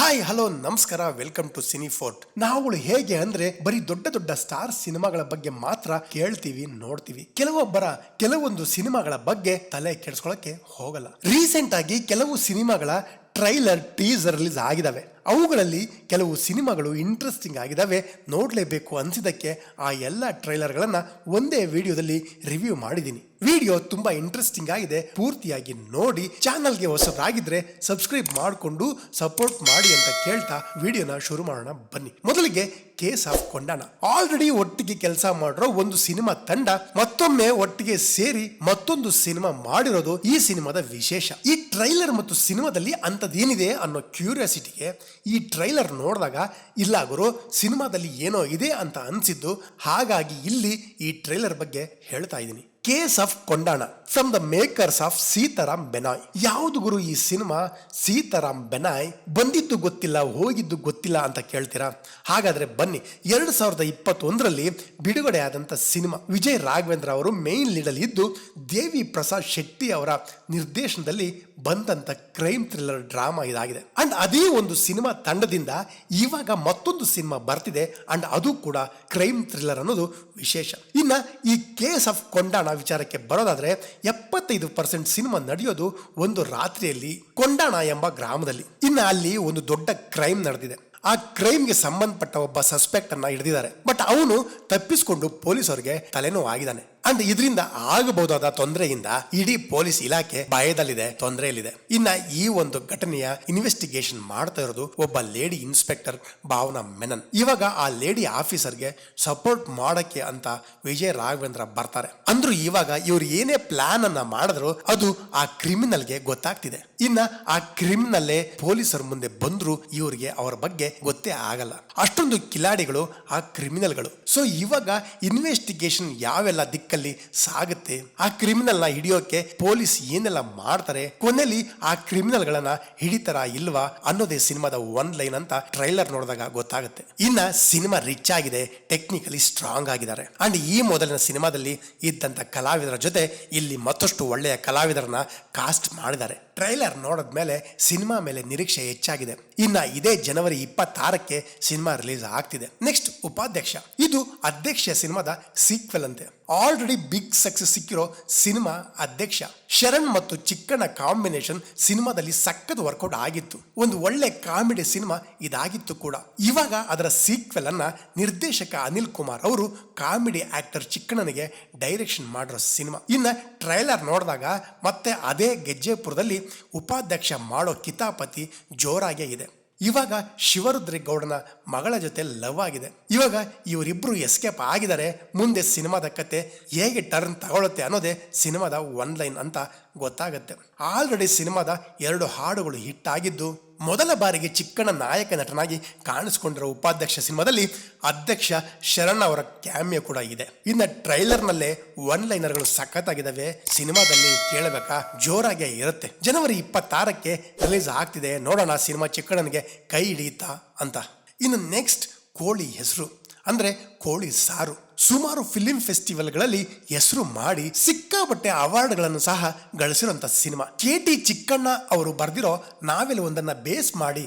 Hi hello ನಮಸ್ಕಾರ, welcome to cine fort. ನಾವುಗಳು ಹೇಗೆ ಅಂದ್ರೆ ಬರೀ ದೊಡ್ಡ ದೊಡ್ಡ ಸ್ಟಾರ್ ಸಿನಿಮಾಗಳ ಬಗ್ಗೆ ಮಾತ್ರ ಕೇಳ್ತೀವಿ, ನೋಡ್ತೀವಿ. ಕೆಲವೊಂದು ಸಿನಿಮಾಗಳ ಬಗ್ಗೆ ತಲೆ ಕೆಡಿಸ್ಕೊಳಕ್ಕೆ ಹೋಗಲ್ಲ. ರೀಸೆಂಟ್ ಆಗಿ ಕೆಲವು ಸಿನಿಮಾಗಳ ಟ್ರೈಲರ್, ಟೀಸರ್ ರಿಲೀಸ್ ಆಗಿದಾವೆ. ಅವುಗಳಲ್ಲಿ ಕೆಲವು ಸಿನಿಮಾಗಳು ಇಂಟ್ರೆಸ್ಟಿಂಗ್ ಆಗಿದಾವೆ, ನೋಡಲೇಬೇಕು ಅನಿಸಿದ್ದಕ್ಕೆ ಆ ಎಲ್ಲ ಟ್ರೈಲರ್ಗಳನ್ನು ಒಂದೇ ವಿಡಿಯೋದಲ್ಲಿ ರಿವ್ಯೂ ಮಾಡಿದ್ದೀನಿ. ವಿಡಿಯೋ ತುಂಬಾ ಇಂಟ್ರೆಸ್ಟಿಂಗ್ ಆಗಿದೆ, ಪೂರ್ತಿಯಾಗಿ ನೋಡಿ. ಚಾನಲ್ಗೆ ಹೊಸಬರಾಗಿದ್ರೆ ಸಬ್ಸ್ಕ್ರೈಬ್ ಮಾಡಿಕೊಂಡು ಸಪೋರ್ಟ್ ಮಾಡಿ ಅಂತ ಕೇಳ್ತಾ ವಿಡಿಯೋನ ಶುರು ಮಾಡೋಣ ಬನ್ನಿ. ಮೊದಲಿಗೆ ಕೇಸ್ ಆಫ್ ಕೊಂಡಾಣ. ಆಲ್ರೆಡಿ ಒಟ್ಟಿಗೆ ಕೆಲಸ ಮಾಡಿರೋ ಒಂದು ಸಿನಿಮಾ ತಂಡ ಮತ್ತೊಮ್ಮೆ ಒಟ್ಟಿಗೆ ಸೇರಿ ಮತ್ತೊಂದು ಸಿನಿಮಾ ಮಾಡಿರೋದು ಈ ಸಿನಿಮಾದ ವಿಶೇಷ. ಈ ಟ್ರೈಲರ್ ಮತ್ತು ಸಿನಿಮಾದಲ್ಲಿ ಅಂತದೇನಿದೆ ಅನ್ನೋ ಕ್ಯೂರಿಯಾಸಿಟಿಗೆ ಈ ಟ್ರೈಲರ್ ನೋಡಿದಾಗ ಇಲ್ಲ ಗುರು, ಸಿನಿಮಾದಲ್ಲಿ ಏನೋ ಇದೆ ಅಂತ ಅನ್ಸಿದ್ದು. ಹಾಗಾಗಿ ಇಲ್ಲಿ ಈ ಟ್ರೈಲರ್ ಬಗ್ಗೆ ಹೇಳ್ತಾ ಇದ್ದೀನಿ. Case of Kondana from the makers of Sitaram Benoy. ಯಾವುದು ಗುರು ಈ ಸಿನಿಮಾ? ಸೀತಾರಾಮ್ ಬೆನಾಯ್ ಬಂದಿದ್ದು ಗೊತ್ತಿಲ್ಲ, ಹೋಗಿದ್ದು ಗೊತ್ತಿಲ್ಲ ಅಂತ ಕೇಳ್ತೀರಾ? ಹಾಗಾದ್ರೆ ಬನ್ನಿ, 2021ರಲ್ಲಿ ಬಿಡುಗಡೆ ಆದಂತ ಸಿನಿಮಾ. ವಿಜಯ್ ರಾಘವೇಂದ್ರ ಅವರು ಮೇನ್ ಲೀಡಲ್ಲಿ ಇದ್ದು ದೇವಿ ಪ್ರಸಾದ್ ಶೆಟ್ಟಿ ಅವರ ನಿರ್ದೇಶನದಲ್ಲಿ ಬಂದಂತ ಕ್ರೈಮ್ ಥ್ರಿಲ್ಲರ್ ಡ್ರಾಮಾ ಇದಾಗಿದೆ. ಅಂಡ್ ಅದೇ ಒಂದು ಸಿನಿಮಾ ತಂಡದಿಂದ ಇವಾಗ ಮತ್ತೊಂದು ಸಿನಿಮಾ ಬರ್ತಿದೆ, ಅಂಡ್ ಅದು ಕೂಡ ಕ್ರೈಮ್ ಥ್ರಿಲ್ಲರ್ ಅನ್ನೋದು ವಿಶೇಷ. ಇನ್ನ ಈ ಕೇಸ್ ಆಫ್ ಕೊಂಡಾಣ ವಿಚಾರಕ್ಕೆ ಬರೋದಾದ್ರೆ 75% ಸಿನಿಮಾ ನಡೆಯೋದು ಒಂದು ರಾತ್ರಿಯಲ್ಲಿ ಕೊಂಡಾಣ ಎಂಬ ಗ್ರಾಮದಲ್ಲಿ. ಇನ್ನು ಅಲ್ಲಿ ಒಂದು ದೊಡ್ಡ ಕ್ರೈಮ್ ನಡೆದಿದೆ. ಆ ಕ್ರೈಮ್ಗೆ ಸಂಬಂಧಪಟ್ಟ ಒಬ್ಬ ಸಸ್ಪೆಕ್ಟ್ ಅನ್ನ ಹಿಡಿದಿದ್ದಾರೆ. ಬಟ್ ಅವನು ತಪ್ಪಿಸಿಕೊಂಡು ಪೊಲೀಸರಿಗೆ ತಲೆನೋವು ಆಗಿದ್ದಾನೆ. ಅಂಡ್ ಇದರಿಂದ ಆಗಬಹುದಾದ ತೊಂದರೆಯಿಂದ ಇಡೀ ಪೊಲೀಸ್ ಇಲಾಖೆ ಭಯದಲ್ಲಿದೆ, ತೊಂದರೆಯಲ್ಲಿದೆ. ಇನ್ನ ಈ ಒಂದು ಘಟನೆಯ ಇನ್ವೆಸ್ಟಿಗೇಷನ್ ಮಾಡ್ತಾ ಇರೋದು ಒಬ್ಬ ಲೇಡಿ ಇನ್ಸ್ಪೆಕ್ಟರ್ ಭಾವನಾ ಮೆನನ್. ಇವಾಗ ಆ ಲೇಡಿ ಆಫೀಸರ್ಗೆ ಸಪೋರ್ಟ್ ಮಾಡಕ್ಕೆ ಅಂತ ವಿಜಯ್ ರಾಘವೇಂದ್ರ ಬರ್ತಾರೆ. ಅಂದ್ರೂ ಇವಾಗ ಇವ್ರು ಏನೇ ಪ್ಲಾನ್ ಅನ್ನ ಮಾಡಿದ್ರು ಅದು ಆ ಕ್ರಿಮಿನಲ್ಗೆ ಗೊತ್ತಾಗ್ತಿದೆ. ಇನ್ನ ಆ ಕ್ರಿಮಿನಲ್ಲೇ ಪೊಲೀಸರ ಮುಂದೆ ಬಂದ್ರು ಇವರಿಗೆ ಅವರ ಬಗ್ಗೆ ಗೊತ್ತೇ ಆಗಲ್ಲ. ಅಷ್ಟೊಂದು ಕಿಲಾಡಿಗಳು ಆ ಕ್ರಿಮಿನಲ್ಗಳು. ಸೊ ಇವಾಗ ಇನ್ವೆಸ್ಟಿಗೇಷನ್ ಯಾವೆಲ್ಲ ದಿಕ್ಕಲ್ಲಿ ಸಾಗುತ್ತೆ, ಆ ಕ್ರಿಮಿನಲ್ ನ ಹಿಡಿಯೋಕೆ ಪೊಲೀಸ್ ಏನೆಲ್ಲ ಮಾಡ್ತಾರೆ, ಕೊನೆಯಲ್ಲಿ ಆ ಕ್ರಿಮಿನಲ್ ಗಳನ್ನ ಹಿಡಿತಾರ ಇಲ್ವಾ ಅನ್ನೋದೇ ಸಿನಿಮಾದ ಒನ್ ಲೈನ್ ಅಂತ ಟ್ರೈಲರ್ ನೋಡಿದಾಗ ಗೊತ್ತಾಗುತ್ತೆ. ಇನ್ನ ಸಿನಿಮಾ ರಿಚ್ ಆಗಿದೆ, ಟೆಕ್ನಿಕಲಿ ಸ್ಟ್ರಾಂಗ್ ಆಗಿದ್ದಾರೆ. ಅಂಡ್ ಈ ಮೊದಲಿನ ಸಿನಿಮಾದಲ್ಲಿ ಇದ್ದಂತ ಕಲಾವಿದರ ಜೊತೆ ಇಲ್ಲಿ ಮತ್ತಷ್ಟು ಒಳ್ಳೆಯ ಕಲಾವಿದರನ್ನ ಕಾಸ್ಟ್ ಮಾಡಿದ್ದಾರೆ. ಟ್ರೈಲರ್ ನೋಡಿದ್ಮೇಲೆ ಸಿನಿಮಾ ಮೇಲೆ ನಿರೀಕ್ಷೆ ಹೆಚ್ಚಾಗಿದೆ. ಇನ್ನ ಇದೇ ಜನವರಿ 26ಕ್ಕೆ ಸಿನಿಮಾ ರಿಲೀಸ್ ಆಗ್ತಿದೆ. ನೆಕ್ಸ್ಟ್ ಉಪಾಧ್ಯಕ್ಷ. ಇದು ಅಧ್ಯಕ್ಷ ಸಿನಿಮಾದ ಸೀಕ್ವೆಲ್ ಅಂತೆ. ಆಲ್ರೆಡಿ ಬಿಗ್ ಸಕ್ಸಸ್ ಸಿಕ್ಕಿರೋ ಸಿನಿಮಾ ಅಧ್ಯಕ್ಷ. ಶರಣ್ ಮತ್ತು ಚಿಕ್ಕಣ್ಣ ಕಾಂಬಿನೇಷನ್ ಸಿನಿಮಾದಲ್ಲಿ ಸಖತ್ ವರ್ಕೌಟ್ ಆಗಿತ್ತು. ಒಂದು ಒಳ್ಳೆ ಕಾಮಿಡಿ ಸಿನಿಮಾ ಇದಾಗಿತ್ತು ಕೂಡ. ಇವಾಗ ಅದರ ಸೀಕ್ವೆಲ್ ಅನ್ನ ನಿರ್ದೇಶಕ ಅನಿಲ್ ಕುಮಾರ್ ಅವರು ಕಾಮಿಡಿ ಆಕ್ಟರ್ ಚಿಕ್ಕಣ್ಣನಿಗೆ ಡೈರೆಕ್ಷನ್ ಮಾಡಿರೋ ಸಿನಿಮಾ. ಇನ್ನ ಟ್ರೈಲರ್ ನೋಡಿದಾಗ ಮತ್ತೆ ಅದೇ ಗೆಜ್ಜೆಪುರದಲ್ಲಿ ಉಪಾಧ್ಯಕ್ಷ ಮಾಡೋ ಕಿತಾಪತಿ ಜೋರಾಗೇ ಇದೆ. ಇವಾಗ ಶಿವರುದ್ರೇಗೌಡನ ಮಗಳ ಜೊತೆ ಲವ್ ಆಗಿದೆ. ಇವಾಗ ಇವರಿಬ್ರು ಎಸ್ಕೇಪ್ ಆಗಿದ್ದಾರೆ. ಮುಂದೆ ಸಿನಿಮಾದ ಕತೆ ಹೇಗೆ ಟರ್ನ್ ತಗೊಳುತ್ತೆ ಅನ್ನೋದೇ ಸಿನಿಮಾದ ಒನ್ ಲೈನ್ ಅಂತ ಗೊತ್ತಾಗುತ್ತೆ. ಆಲ್ರೆಡಿ ಸಿನಿಮಾದ 2 ಹಾಡುಗಳು ಹಿಟ್ ಆಗಿದ್ದು, ಮೊದಲ ಬಾರಿಗೆ ಚಿಕ್ಕಣ್ಣ ನಾಯಕ ನಟನಾಗಿ ಕಾಣಿಸ್ಕೊಂಡಿರೋ ಉಪಾಧ್ಯಕ್ಷ ಸಿನಿಮಾದಲ್ಲಿ ಅಧ್ಯಕ್ಷ ಶರಣ್ ಅವರ ಕ್ಯಾಮಿಯೋ ಕೂಡ ಇದೆ. ಇನ್ನು ಟ್ರೈಲರ್ನಲ್ಲೇ ಒನ್ ಲೈನರ್ಗಳು ಸಖತ್ತಾಗಿದ್ದಾವೆ. ಸಿನಿಮಾದಲ್ಲಿ ಕೇಳಬೇಕಾ, ಜೋರಾಗೇ ಇರುತ್ತೆ. ಜನವರಿ 26ಕ್ಕೆ ರಿಲೀಸ್ ಆಗ್ತಿದೆ. ನೋಡೋಣ ಸಿನಿಮಾ ಚಿಕ್ಕಣ್ಣನಿಗೆ ಕೈ ಹಿಡಿಯುತ್ತಾ ಅಂತ. ಇನ್ನು ನೆಕ್ಸ್ಟ್ ಕೋಳಿ ಹೆಸರು ಅಂದ್ರೆ ಕೋಳಿ ಸಾರು. ಸುಮಾರು ಫಿಲಿಂ ಫೆಸ್ಟಿವಲ್ಗಳಲ್ಲಿ ಹೆಸರು ಮಾಡಿ ಸಿಕ್ಕಾಪಟ್ಟೆ ಅವಾರ್ಡ್ಗಳನ್ನು ಸಹ ಗಳಿಸಿರುವಂತ ಸಿನಿಮಾ. KT ಚಿಕ್ಕಣ್ಣ ಅವರು ಬರೆದಿರೋ ನಾವೆಲ್ ಒಂದನ್ನ ಬೇಸ್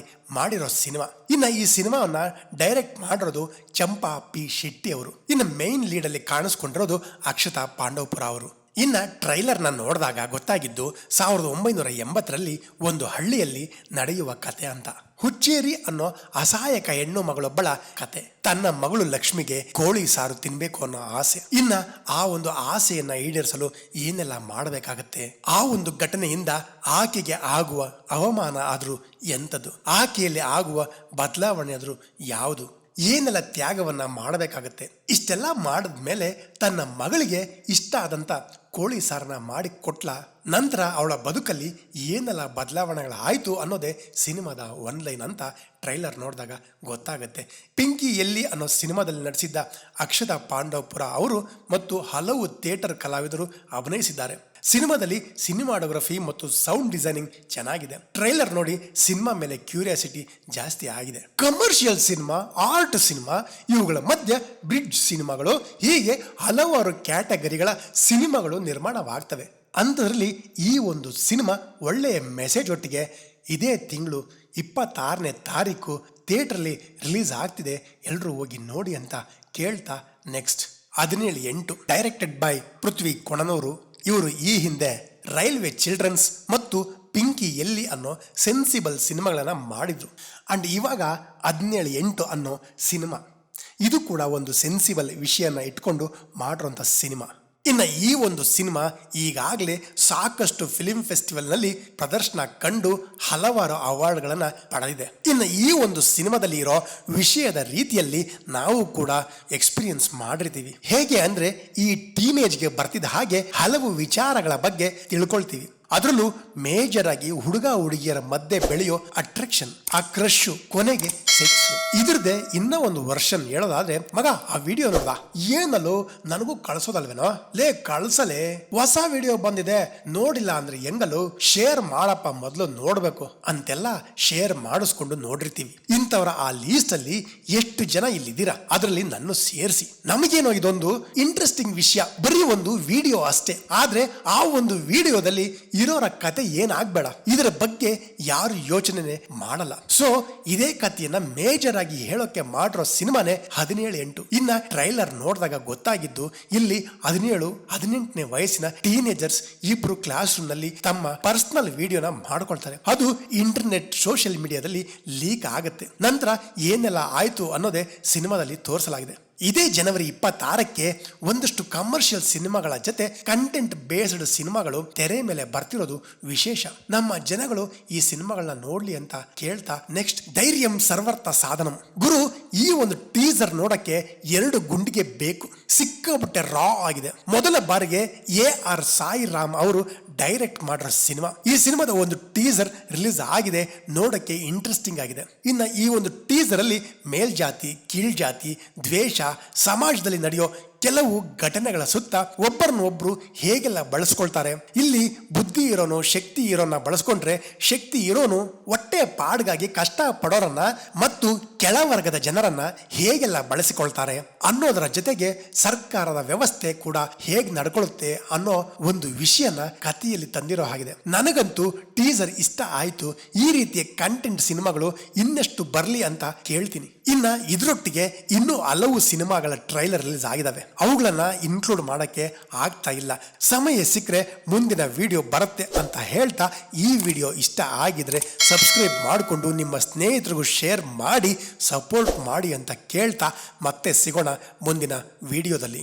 ಮಾಡಿರೋ ಸಿನಿಮಾ. ಇನ್ನು ಈ ಸಿನಿಮಾವನ್ನ ಡೈರೆಕ್ಟ್ ಮಾಡಿರೋದು ಚಂಪಾ ಪಿ ಶೆಟ್ಟಿ ಅವರು. ಇನ್ನು ಮೇನ್ ಲೀಡಲ್ಲಿ ಕಾಣಿಸ್ಕೊಂಡಿರೋದು ಅಕ್ಷತಾ ಪಾಂಡವಪುರ ಅವರು. ಇನ್ನ ಟ್ರೈಲರ್ನ ನೋಡಿದಾಗ ಗೊತ್ತಾಗಿದ್ದು 1980ರಲ್ಲಿ ಒಂದು ಹಳ್ಳಿಯಲ್ಲಿ ನಡೆಯುವ ಕತೆ ಅಂತ. ಹುಚ್ಚೇರಿ ಅನ್ನೋ ಅಸಹಾಯಕ ಹೆಣ್ಣು ಮಗಳೊಬ್ಬಳ ಕತೆ. ತನ್ನ ಮಗಳು ಲಕ್ಷ್ಮಿಗೆ ಕೋಳಿ ಸಾರು ತಿನ್ಬೇಕು ಅನ್ನೋ ಆಸೆ. ಇನ್ನ ಆ ಒಂದು ಆಸೆಯನ್ನ ಈಡೇರಿಸಲು ಏನೆಲ್ಲ ಮಾಡಬೇಕಾಗತ್ತೆ, ಆ ಒಂದು ಘಟನೆಯಿಂದ ಆಕೆಗೆ ಆಗುವ ಅವಮಾನ ಆದ್ರೂ ಎಂಥದ್ದು, ಆಕೆಯಲ್ಲಿ ಆಗುವ ಬದಲಾವಣೆ ಆದ್ರೂ ಯಾವುದು, ಏನೆಲ್ಲ ತ್ಯಾಗವನ್ನ ಮಾಡಬೇಕಾಗತ್ತೆ. ಇಷ್ಟೆಲ್ಲ ಮಾಡಿದ್ಮೇಲೆ ತನ್ನ ಮಗಳಿಗೆ ಇಷ್ಟ ಆದಂತ ಕೋಳಿ ಸಾರನ್ನ ಮಾಡಿ ಕೊಟ್ಲ. ನಂತರ ಅವಳ ಬದುಕಲ್ಲಿ ಏನೆಲ್ಲ ಬದಲಾವಣೆಗಳಾಯಿತು ಅನ್ನೋದೇ ಸಿನಿಮಾದ ಒನ್ ಲೈನ್ ಅಂತ ಟ್ರೈಲರ್ ನೋಡಿದಾಗ ಗೊತ್ತಾಗುತ್ತೆ. ಪಿಂಕಿ ಎಲ್ಲಿ ಅನ್ನೋ ಸಿನಿಮಾದಲ್ಲಿ ನಟಿಸಿದ್ದ ಅಕ್ಷತಾ ಪಾಂಡವಪುರ ಅವರು ಮತ್ತು ಹಲವು ಥಿಯೇಟರ್ ಕಲಾವಿದರು ಅಭಿನಯಿಸಿದ್ದಾರೆ. ಸಿನಿಮಾದಲ್ಲಿ ಸಿನಿಮಾಟೋಗ್ರಫಿ ಮತ್ತು ಸೌಂಡ್ ಡಿಸೈನಿಂಗ್ ಚೆನ್ನಾಗಿದೆ. ಟ್ರೈಲರ್ ನೋಡಿ ಸಿನಿಮಾ ಮೇಲೆ ಕ್ಯೂರಿಯಾಸಿಟಿ ಜಾಸ್ತಿ ಆಗಿದೆ. ಕಮರ್ಷಿಯಲ್ ಸಿನಿಮಾ, ಆರ್ಟ್ ಸಿನಿಮಾ, ಇವುಗಳ ಮಧ್ಯೆ ಬ್ರಿಡ್ಜ್ ಸಿನಿಮಾಗಳು, ಹೀಗೆ ಹಲವಾರು ಕ್ಯಾಟಗರಿಗಳ ಸಿನಿಮಾಗಳು ನಿರ್ಮಾಣವಾಗ್ತವೆ. ಅಂಥದ್ರಲ್ಲಿ ಈ ಒಂದು ಸಿನಿಮಾ ಒಳ್ಳೆಯ ಮೆಸೇಜ್ ಒಟ್ಟಿಗೆ ಇದೇ ತಿಂಗಳು 26ನೇ ತಾರೀಕು ಥಿಯೇಟ್ರಲ್ಲಿ ರಿಲೀಸ್ ಆಗ್ತಿದೆ, ಎಲ್ಲರೂ ಹೋಗಿ ನೋಡಿ ಅಂತ ಕೇಳ್ತಾ ನೆಕ್ಸ್ಟ್ 17/8 ಡೈರೆಕ್ಟೆಡ್ ಬೈ ಪೃಥ್ವಿ ಕೊಣನೂರು. ಇವರು ಈ ಹಿಂದೆ ರೈಲ್ವೆ ಚಿಲ್ಡ್ರನ್ಸ್ ಮತ್ತು ಪಿಂಕಿ ಎಲ್ಲಿ ಅನ್ನೋ ಸೆನ್ಸಿಬಲ್ ಸಿನಿಮಾಗಳನ್ನ ಮಾಡಿದ್ರು. ಅಂಡ್ ಇವಾಗ 17/8 ಅನ್ನೋ ಸಿನಿಮಾ, ಇದು ಕೂಡ ಒಂದು ಸೆನ್ಸಿಬಲ್ ವಿಷಯನ ಇಟ್ಕೊಂಡು ಮಾಡಿರೋಂಥ ಸಿನಿಮಾ. ಇನ್ನು ಈ ಒಂದು ಸಿನಿಮಾ ಈಗಾಗಲೇ ಸಾಕಷ್ಟು ಫಿಲಿಂ ಫೆಸ್ಟಿವಲ್ನಲ್ಲಿ ಪ್ರದರ್ಶನ ಕಂಡು ಹಲವಾರು ಅವಾರ್ಡ್ಗಳನ್ನು ಪಡೆದಿದೆ. ಇನ್ನು ಈ ಒಂದು ಸಿನಿಮಾದಲ್ಲಿ ಇರೋ ವಿಷಯದ ರೀತಿಯಲ್ಲಿ ನಾವು ಕೂಡ ಎಕ್ಸ್ಪೀರಿಯನ್ಸ್ ಮಾಡಿರ್ತೀವಿ. ಹೇಗೆ ಅಂದರೆ ಈ ಟೀನೇಜ್ಗೆ ಬರ್ತಿದ್ದ ಹಾಗೆ ಹಲವು ವಿಚಾರಗಳ ಬಗ್ಗೆ ತಿಳ್ಕೊಳ್ತೀವಿ. ಅದರಲ್ಲೂ ಮೇಜರ್ ಆಗಿ ಹುಡುಗ ಹುಡುಗಿಯರ ಮಧ್ಯೆ ಬೆಳೆಯೋ ಅಟ್ರಾಕ್ಷನ್, ಆ ಕ್ರಶ್, ಕೊನೆಗೆ ಸೆಕ್ಸ್. ಇದ್ರದ್ದೇ ಇನ್ನೂ ಒಂದು ವರ್ಷನ್ ಹೇಳೋದಾದ್ರೆ, ಮಗ ಆ ವಿಡಿಯೋ ನೋಡ್ದ, ಏನಲ್ಲೋ ನನಗೂ ಕಳ್ಸೋದಲ್ವೇನೋ, ಲೇ ಕಳ್ಸಲೇ, ಹೊಸ ವಿಡಿಯೋ ಬಂದಿದೆ ನೋಡಿಲ್ಲ ಅಂದ್ರೆ ಹೆಂಗಲ್ಲೋ, ಶೇರ್ ಮಾಡಪ್ಪ, ಮೊದಲು ನೋಡ್ಬೇಕು ಅಂತೆಲ್ಲ ಶೇರ್ ಮಾಡಿಸ್ಕೊಂಡು ನೋಡಿರ್ತೀವಿ. ಇಂಥವ್ರ ಆ ಲೀಸ್ಟ್ ಅಲ್ಲಿ ಎಷ್ಟು ಜನ ಇಲ್ಲಿದ್ದೀರಾ, ಅದರಲ್ಲಿ ನನ್ನ ಸೇರಿಸಿ. ನಮಗೇನೋ ಇದೊಂದು ಇಂಟ್ರೆಸ್ಟಿಂಗ್ ವಿಷಯ, ಬರೀ ಒಂದು ವಿಡಿಯೋ ಅಷ್ಟೇ. ಆದ್ರೆ ಆ ಒಂದು ವಿಡಿಯೋದಲ್ಲಿ ಇರೋರ ಕತೆ ಏನಾಗ್ಬೇಡ, ಇದರ ಬಗ್ಗೆ ಯಾರು ಯೋಚನೆ ಮಾಡಲ್ಲ. ಸೊ ಇದೇ ಕಥೆಯನ್ನ ಮೇಜರ್ ಆಗಿ ಹೇಳೋಕೆ ಮಾಡಿರೋ ಸಿನಿಮಾನೇ 17/8. ಇನ್ನ ಟ್ರೈಲರ್ ನೋಡಿದಾಗ ಗೊತ್ತಾಗಿದ್ದು, ಇಲ್ಲಿ 17-18ನೇ ವಯಸ್ಸಿನ ಟೀನೇಜರ್ಸ್ ಇಬ್ರು ಕ್ಲಾಸ್ ರೂಮ್ ನಲ್ಲಿ ತಮ್ಮ ಪರ್ಸನಲ್ ವಿಡಿಯೋನ ಮಾಡ್ಕೊಳ್ತಾರೆ. ಅದು ಇಂಟರ್ನೆಟ್ ಸೋಷಿಯಲ್ ಮೀಡಿಯಾದಲ್ಲಿ ಲೀಕ್ ಆಗುತ್ತೆ. ನಂತರ ಏನೆಲ್ಲ ಆಯ್ತು ಅನ್ನೋದೇ ಸಿನಿಮಾದಲ್ಲಿ ತೋರಿಸಲಾಗಿದೆ. ಇದೇ ಜನವರಿ 26ಕ್ಕೆ ಒಂದಷ್ಟು ಕಮರ್ಷಿಯಲ್ ಸಿನಿಮಾಗಳ ಜೊತೆ ಕಂಟೆಂಟ್ ಬೇಸ್ಡ್ ಸಿನಿಮಾಗಳು ತೆರೆ ಮೇಲೆ ಬರ್ತಿರೋದು ವಿಶೇಷ. ನಮ್ಮ ಜನಗಳು ಈ ಸಿನಿಮಾಗಳನ್ನ ನೋಡ್ಲಿ ಅಂತ ಕೇಳ್ತಾ ನೆಕ್ಸ್ಟ್ ಧೈರ್ಯಂ ಸರ್ವರ್ಥ ಸಾಧನಂ. ಗುರು, ಈ ಒಂದು ಟೀಸರ್ ನೋಡಕ್ಕೆ 2 ಗುಂಡಿಗೆ ಬೇಕು, ಸಿಕ್ಕಾಪಟ್ಟೆ ರಾ ಆಗಿದೆ. ಮೊದಲ ಬಾರಿಗೆ AR ಸಾಯಿ ರಾಮ್ ಅವರು ಡೈರೆಕ್ಟ್ ಮಾಡಿರೋ ಸಿನಿಮಾ. ಈ ಸಿನಿಮಾದ ಒಂದು ಟೀಸರ್ ರಿಲೀಸ್ ಆಗಿದೆ, ನೋಡಕ್ಕೆ ಇಂಟ್ರೆಸ್ಟಿಂಗ್ ಆಗಿದೆ. ಇನ್ನು ಈ ಒಂದು ಟೀಸರ್ ಅಲ್ಲಿ ಮೇಲ್ಜಾತಿ, ಕೀಳ್ಜಾತಿ, ದ್ವೇಷ, ಸಮಾಜದಲ್ಲಿ ನಡೆಯೋ ಕೆಲವು ಘಟನೆಗಳ ಸುತ್ತ ಒಬ್ಬರನ್ನೊಬ್ರು ಹೇಗೆಲ್ಲ ಬಳಸ್ಕೊಳ್ತಾರೆ. ಇಲ್ಲಿ ಬುದ್ಧಿ ಇರೋನು ಶಕ್ತಿ ಇರೋನ ಬಳಸ್ಕೊಂಡ್ರೆ, ಶಕ್ತಿ ಇರೋನು ಹೊಟ್ಟೆ ಪಾಡ್ಗಾಗಿ ಕಷ್ಟ ಪಡೋರನ್ನ ಮತ್ತು ಕೆಳವರ್ಗದ ಜನರನ್ನ ಹೇಗೆಲ್ಲ ಬಳಸಿಕೊಳ್ತಾರೆ ಅನ್ನೋದರ ಜೊತೆಗೆ ಸರ್ಕಾರದ ವ್ಯವಸ್ಥೆ ಕೂಡ ಹೇಗೆ ನಡ್ಕೊಳ್ಳುತ್ತೆ ಅನ್ನೋ ಒಂದು ವಿಷಯನ ಕಥೆಯಲ್ಲಿ ತಂದಿರೋ ಹಾಗಿದೆ. ನನಗಂತೂ ಟೀಸರ್ ಇಷ್ಟ ಆಯ್ತು. ಈ ರೀತಿಯ ಕಂಟೆಂಟ್ ಸಿನಿಮಾಗಳು ಇನ್ನಷ್ಟು ಬರ್ಲಿ ಅಂತ ಕೇಳ್ತೀನಿ. ಇನ್ನ ಇದರೊಟ್ಟಿಗೆ ಇನ್ನೂ ಹಲವು ಸಿನಿಮಾಗಳ ಟ್ರೈಲರ್ ರಿಲೀಸ್ ಆಗಿದಾವೆ, ಅವುಗಳನ್ನ ಇನ್ಕ್ಲೂಡ್ ಮಾಡಕ್ಕೆ ಆಗ್ತಾ ಇಲ್ಲ. ಸಮಯ ಸಿಕ್ಕರೆ ಮುಂದಿನ ವಿಡಿಯೋ ಬರುತ್ತೆ ಅಂತ ಹೇಳ್ತಾ, ಈ ವಿಡಿಯೋ ಇಷ್ಟ ಆಗಿದ್ರೆ ಸಬ್ಸ್ಕ್ರೈಬ್ ಮಾಡಿಕೊಂಡು ನಿಮ್ಮ ಸ್ನೇಹಿತರಿಗೂ ಶೇರ್ ಮಾಡಿ ಸಪೋರ್ಟ್ ಮಾಡಿ ಅಂತ ಕೇಳ್ತಾ ಮತ್ತೆ ಸಿಗೋಣ ಮುಂದಿನ ವಿಡಿಯೋದಲ್ಲಿ.